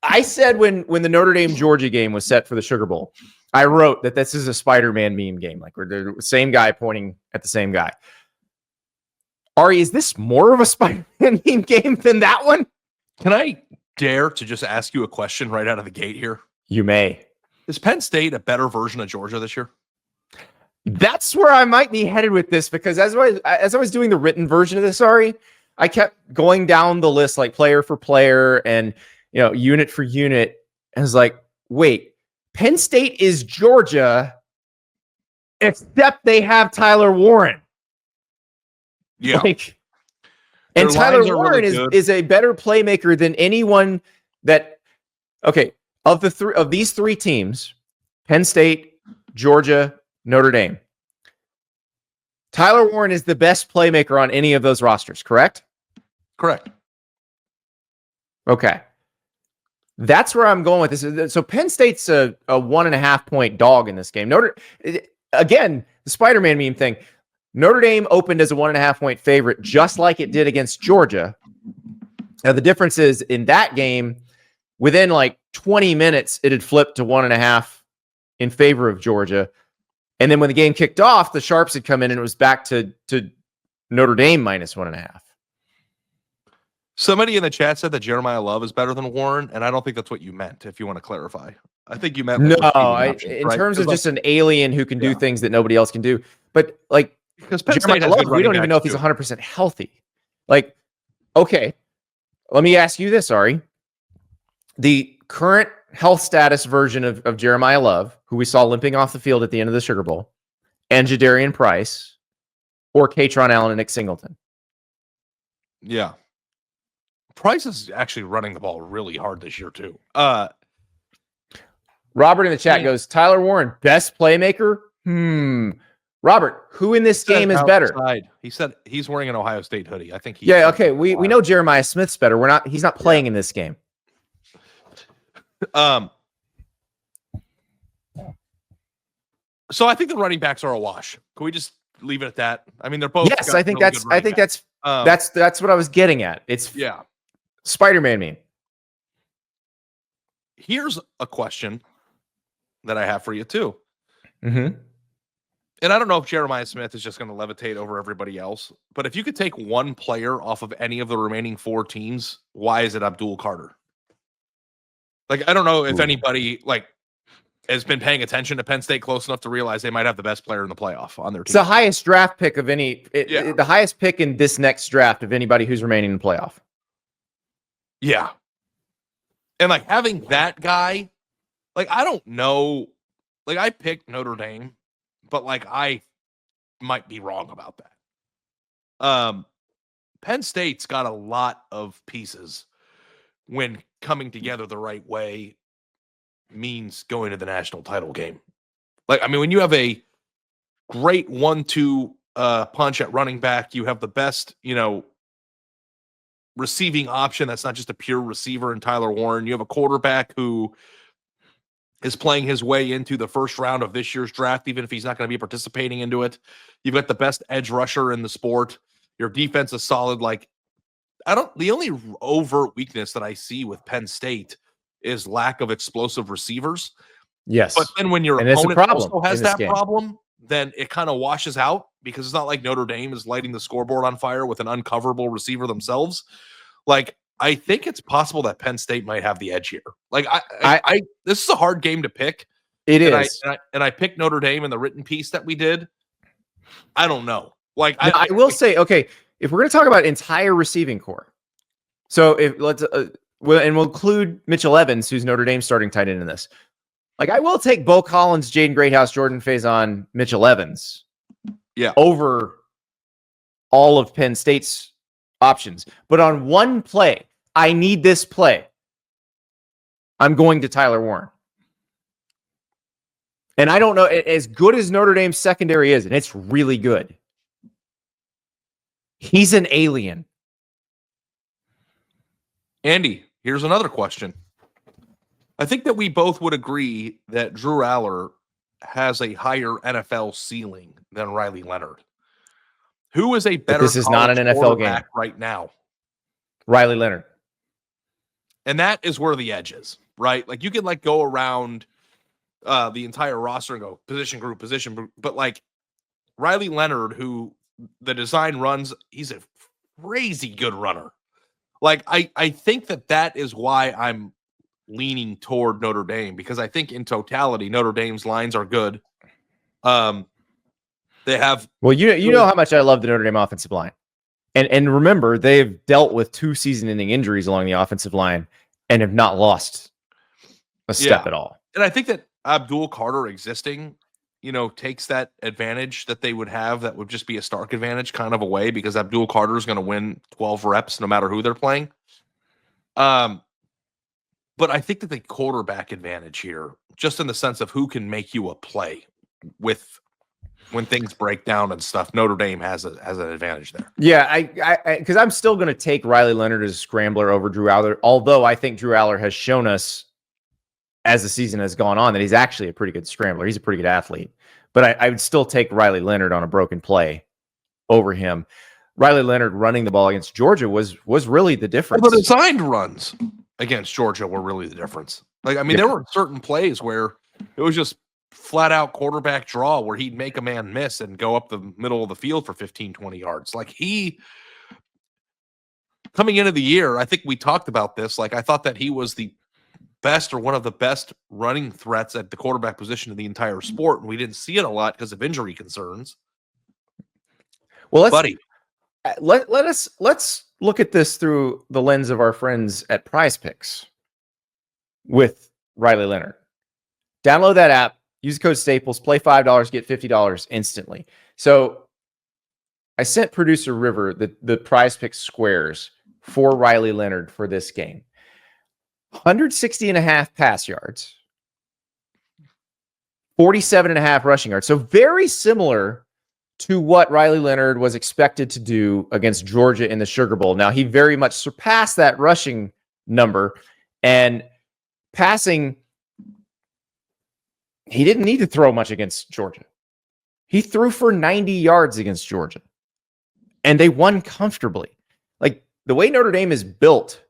I said when the Notre Dame Georgia game was set for the Sugar Bowl, I wrote that this is a Spider-Man meme game. Like, we're the same guy pointing at the same guy. Ari, is this more of a Spider-Man meme game than that one? Can I dare to just ask you a question right out of the gate here? You may. Is Penn State a better version of Georgia this year? That's where I might be headed with this, because as I was doing the written version of this, Ari, I kept going down the list, like player for player and unit for unit. And I was like, wait, Penn State is Georgia, except they have Tyler Warren. Yeah. And Tyler Warren is a better playmaker than anyone that, of these three teams, Penn State, Georgia, Notre Dame, Tyler Warren is the best playmaker on any of those rosters, correct? Correct. Okay. That's where I'm going with this. So Penn State's a 1.5 point dog in this game. Again, the Spider-Man meme thing. Notre Dame opened as a 1.5 point favorite, just like it did against Georgia. Now, the difference is in that game, within like 20 minutes, it had flipped to 1.5 in favor of Georgia. And then when the game kicked off, the Sharps had come in and it was back to Notre Dame minus 1.5. Somebody in the chat said that Jeremiah Love is better than Warren, and I don't think that's what you meant, if you want to clarify. I think you meant... in terms of just an alien who can do things that nobody else can do. But like, because Penn State has good running backs, we don't even know if he's 100% healthy. Like, okay, let me ask you this, Ari. The current health status version of Jeremiah Love, who we saw limping off the field at the end of the Sugar Bowl, and Jadarian Price, or Katron Allen and Nick Singleton. Yeah. Price is actually running the ball really hard this year, too. Robert in the chat goes, Tyler Warren, best playmaker? Robert, who in this game is better? He said he's wearing an Ohio State hoodie. I think he... Yeah, okay. We know Jeremiah Smith's better. He's not playing in this game. So I think the running backs are a wash. Can we just leave it at that? I mean, they're both... Yes, I think that's what I was getting at. It's Spider-Man meme. Here's a question that I have for you too. Mm-hmm. And I don't know if Jeremiah Smith is just going to levitate over everybody else, but if you could take one player off of any of the remaining four teams, why is it Abdul Carter? Like, I don't know if anybody has been paying attention to Penn State close enough to realize they might have the best player in the playoff on their team. It's the highest draft pick of the highest pick in this next draft of anybody who's remaining in the playoff. Yeah. And having that guy, I don't know. I picked Notre Dame, but I might be wrong about that. Penn State's got a lot of pieces when coming together the right way means going to the national title game. When you have a great 1-2 punch at running back, you have the best, receiving option that's not just a pure receiver in Tyler Warren. You have a quarterback who is playing his way into the first round of this year's draft, even if he's not going to be participating into it. You've got the best edge rusher in the sport. Your defense is solid. The only overt weakness that I see with Penn State is lack of explosive receivers. Yes. But then when your opponent also has that problem, then it kind of washes out, because it's not like Notre Dame is lighting the scoreboard on fire with an uncoverable receiver themselves. I think it's possible that Penn State might have the edge here. This is a hard game to pick. It is. And I picked Notre Dame in the written piece that we did. I don't know. I will say, okay, if we're going to talk about entire receiving core, so we'll include Mitchell Evans, who's Notre Dame's starting tight end in this. I will take Bo Collins, Jaden Greathouse, Jordan Faison, Mitchell Evans over all of Penn State's options. But on one play, I need this play, I'm going to Tyler Warren. And I don't know, as good as Notre Dame's secondary is, and it's really good, he's an alien. Andy, here's another question. I think that we both would agree that Drew Aller has a higher NFL ceiling than Riley Leonard. Who is a better? This is not an NFL game right now. Riley Leonard. And that is where the edge is, right? Like you can like go around the entire roster and go position group, but like Riley Leonard, who the design runs, he's a crazy good runner. Like I think that is why I'm leaning toward Notre Dame, because I think in totality Notre Dame's lines are good. They have you know how much I love the Notre Dame offensive line. And remember, they've dealt with 2 season-ending injuries along the offensive line and have not lost a step at all. And I think that Abdul Carter existing, takes that advantage that they would have. That would just be a stark advantage kind of away, because Abdul Carter is going to win 12 reps no matter who they're playing. But I think that the quarterback advantage here, just in the sense of who can make you a play with when things break down and stuff, Notre Dame has an advantage there. Yeah, because I'm still going to take Riley Leonard as a scrambler over Drew Aller, although I think Drew Aller has shown us as the season has gone on that he's actually a pretty good scrambler. He's a pretty good athlete. But I would still take Riley Leonard on a broken play over him. Riley Leonard running the ball against Georgia was really the difference. Well, the designed runs against Georgia were really the difference. Like, I mean, there were certain plays where it was just flat out quarterback draw where he'd make a man miss and go up the middle of the field for 15, 20 yards. Like coming into the year, I think we talked about this. Like, I thought that he was the best or one of the best running threats at the quarterback position in the entire sport. And we didn't see it a lot because of injury concerns. Well, let's look at this through the lens of our friends at PrizePicks with Riley Leonard. Download that app, use code Staples, play $5, get $50 instantly. So I sent producer River the PrizePicks squares for Riley Leonard for this game. 160.5 pass yards, 47.5 rushing yards. So very similar to what Riley Leonard was expected to do against Georgia in the Sugar Bowl. Now, he very much surpassed that rushing number, and passing, he didn't need to throw much against Georgia. He threw for 90 yards against Georgia, and they won comfortably. Like, the way Notre Dame is built,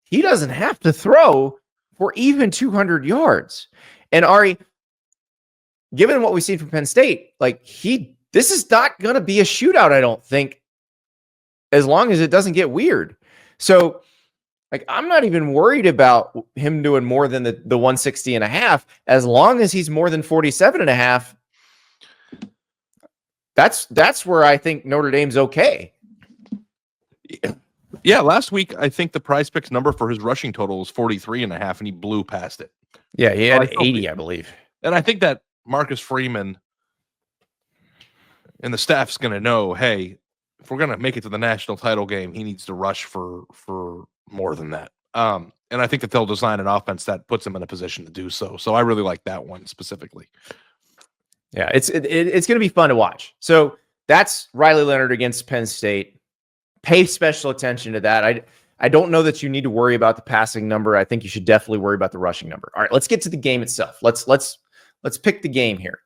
he doesn't have to throw for even 200 yards. And Ari, given what we've seen from Penn State, this is not going to be a shootout, I don't think, as long as it doesn't get weird. So, I'm not even worried about him doing more than the 160.5, as long as he's more than 47.5. That's where I think Notre Dame's okay. Yeah, last week I think the PrizePicks number for his rushing total was 43.5, and he blew past it. Yeah, he had 80, I believe. And I think that Marcus Freeman and the staff's going to know, hey, if we're going to make it to the national title game, he needs to rush for more than that. And I think that they'll design an offense that puts him in a position to do so. So I really like that one specifically. Yeah, it's going to be fun to watch. So that's Riley Leonard against Penn State. Pay special attention to that. I don't know that you need to worry about the passing number. I think you should definitely worry about the rushing number. All right, let's get to the game itself. Let's pick the game here.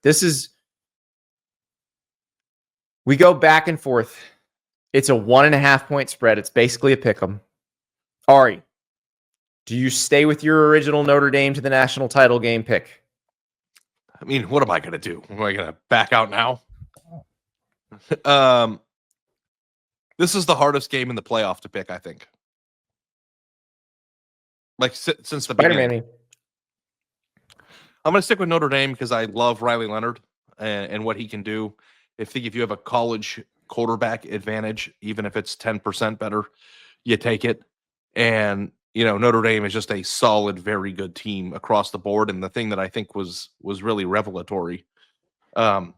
We go back and forth. It's a 1.5 point spread. It's basically a pick 'em. Ari, do you stay with your original Notre Dame to the national title game pick? I mean, what am I going to do? Am I going to back out now? This is the hardest game in the playoff to pick, I think. Since the beginning. I'm going to stick with Notre Dame because I love Riley Leonard and what he can do. I think if you have a college quarterback advantage, even if it's 10% better, you take it. And, Notre Dame is just a solid, very good team across the board. And the thing that I think was really revelatory. And,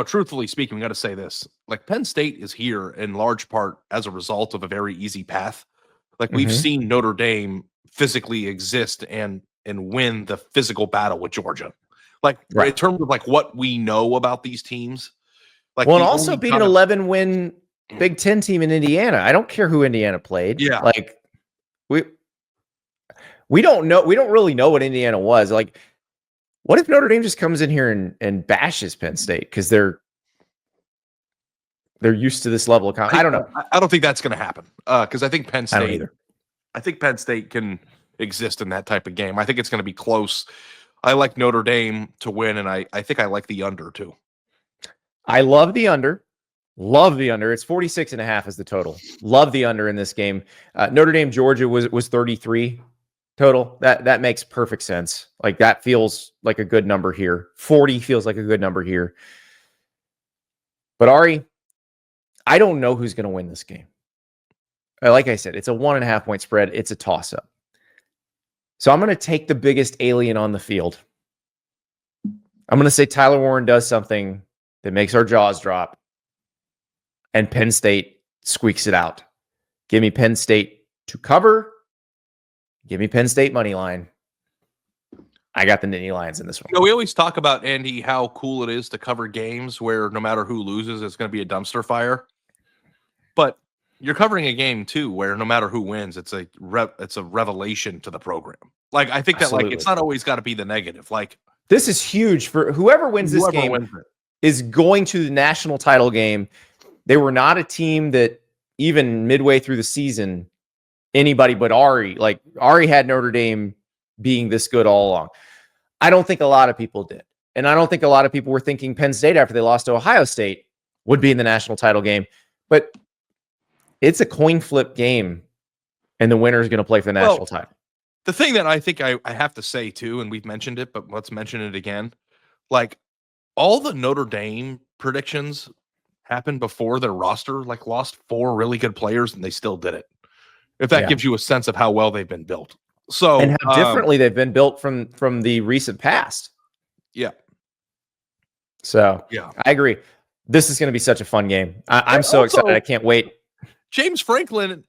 truthfully speaking, we got to say this, Penn State is here in large part as a result of a very easy path. We've seen Notre Dame physically exist and win the physical battle with Georgia. In terms of what we know about these teams. And also beat an 11-win Big Ten team in Indiana. I don't care who Indiana played. Yeah. We don't know. We don't really know what Indiana was. What if Notre Dame just comes in here and bashes Penn State because they're They're used to this level of I don't know. I don't think that's going to happen because I think Penn I don't State. either. I think Penn State can exist in that type of game. I think it's going to be close. I like Notre Dame to win, and I think I like the under too. I love the under. Love the under. It's 46.5 is the total. Love the under in this game. Notre Dame, Georgia was 33 total. That makes perfect sense. Like that feels like a good number here. 40 feels like a good number here. But Ari, I don't know who's going to win this game. Like I said, it's a 1.5 point spread. It's a toss up. So I'm going to take the biggest alien on the field. I'm going to say Tyler Warren does something that makes our jaws drop, and Penn State squeaks it out. Give me Penn State to cover. Give me Penn State money line. I got the Nittany Lions in this one. You know, we always talk about, Andy, how cool it is to cover games where no matter who loses, it's going to be a dumpster fire. But you're covering a game too where no matter who wins, it's a revelation to the program. Like I think that like it's not always got to be the negative. Like this is huge for whoever wins this game is going to the national title game. They were not a team that even midway through the season, anybody but Ari had Notre Dame being this good all along. I don't think a lot of people did. And I don't think a lot of people were thinking Penn State after they lost to Ohio State would be in the national title game. But it's a coin flip game, and the winner is going to play for the national title. The thing that I think I have to say too, and we've mentioned it, but let's mention it again. Like all the Notre Dame predictions happened before their roster, like lost 4 really good players, and they still did it. If that gives you a sense of how well they've been built. So and how differently they've been built from the recent past. Yeah. So yeah, I agree. This is going to be such a fun game. I'm so excited. I can't wait. James Franklin,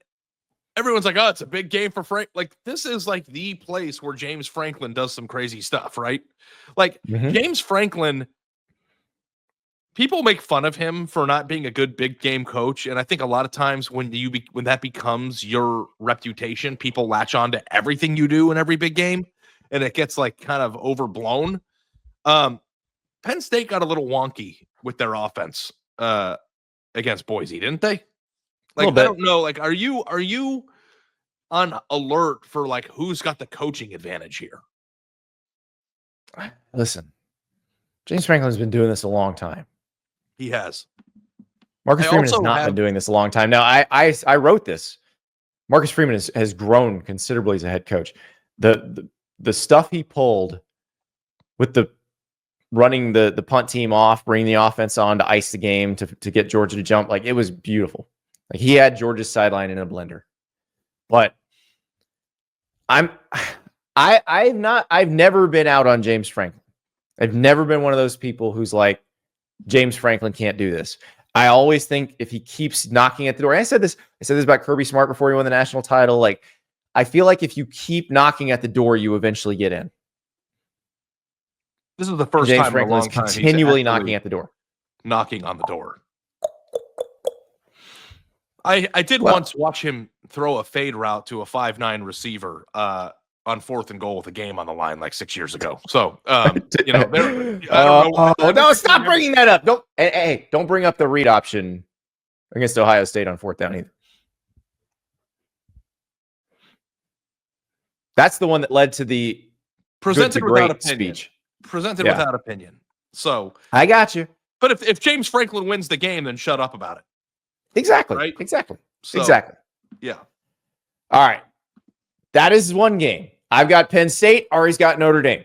everyone's like, oh, it's a big game for Frank. Like, this is like the place where James Franklin does some crazy stuff, right? Like, James Franklin, people make fun of him for not being a good big game coach. And I think a lot of times when that becomes your reputation, people latch on to everything you do in every big game, and it gets like kind of overblown. Penn State got a little wonky with their offense against Boise, didn't they? Like, I don't know. Like, are you on alert for like who's got the coaching advantage here? Listen, James Franklin's been doing this a long time. He has. Marcus Freeman has not been doing this a long time. Now, I wrote this. Marcus Freeman has grown considerably as a head coach. The stuff he pulled with the running the punt team off, bringing the offense on to ice the game to get Georgia to jump, like it was beautiful. Like he had Georgia's sideline in a blender. But I've never been out on James Franklin. I've never been one of those people who's like, James Franklin can't do this. I always think if he keeps knocking at the door, I said this about Kirby Smart before he won the national title. Like, I feel like if you keep knocking at the door, you eventually get in. This is the first James time Franklin in a long time continually knocking at the door. Knocking on the door. I did once watch him throw a fade route to a 5'9" receiver on 4th and goal with a game on the line like 6 years ago. So, I don't know. No, stop bringing that up. Don't bring up the read option against Ohio State on 4th down either. That's the one that led to the presented without opinion speech. Presented without opinion. So I got you. But if James Franklin wins the game, then shut up about it. Exactly. Right? Exactly. So, exactly. Yeah. All right. That is one game. I've got Penn State. Ari's got Notre Dame.